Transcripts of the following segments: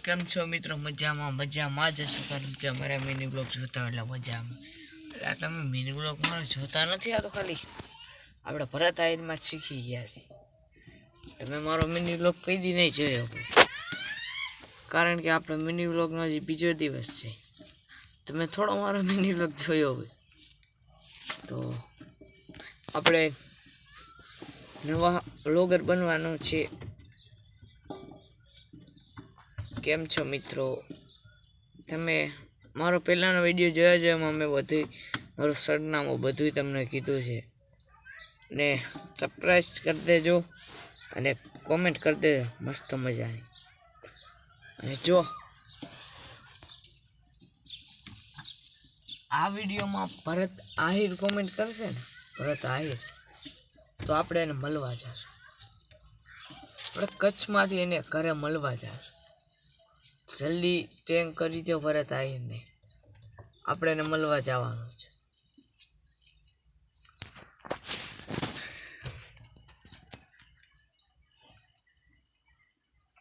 કેમ છો મિત્રો? મજામાં જ છો, કારણ કે અમારા મિની બ્લોગ જોતા એટલે મજામાં. એટલે તમે મિની બ્લોગ મારો જોતા નથી, આ તો ખાલી આપણે ભરત આહિરમાં શીખી ગયા છે. તમે મારો મિની બ્લોગ કઈ દી નહીં જોયો, કારણ કે આપણે મિની બ્લોગનો હજી બીજો દિવસ છે. તમે થોડો મારો મિની બ્લોગ જોયો હોય તો આપણે નવા બ્લોગર બનવાનો છે. કેમ છો મિત્રો? તમે મારો પહેલાનો વિડીયો જોયો છે, એમાં મેં બધું મારું સરનામું બધું તમને કીધું છે, ને સરપ્રાઈઝ કરી દેજો અને કોમેન્ટ કરી દેજો મસ્ત મજાની. અને જો આ વિડીયોમાં ભરત આહિર કોમેન્ટ કરશે ને, ભરત આહિર, તો આપણે એને મળવા જશું. આપણે કચ્છમાંથી એને ઘરે મળવા જશું. જલ્દી ટ્રેન કરી દો ભરત આહિરને, આપણે એને મળવા જવાનું છે.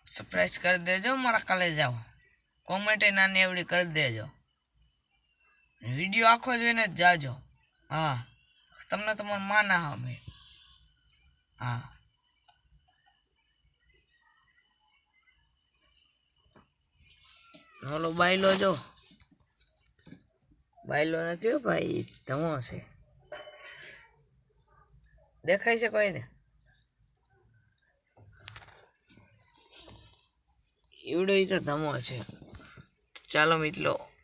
સરપ્રાઈઝ કરી દેજો મારા કાલે જાઓ. કોમેન્ટ નાની એવડી કરી દેજો. વિડીયો આખો જોઈને જ જાજો. હા, તમને તમારું માના અમે. હા, ઓલો બાયલો જો, બાયલો નથી હો ભાઈ, ધમો છે. દેખાય છે કોઈને? એવડો તો ધમો છે. ચાલો મિત્રો,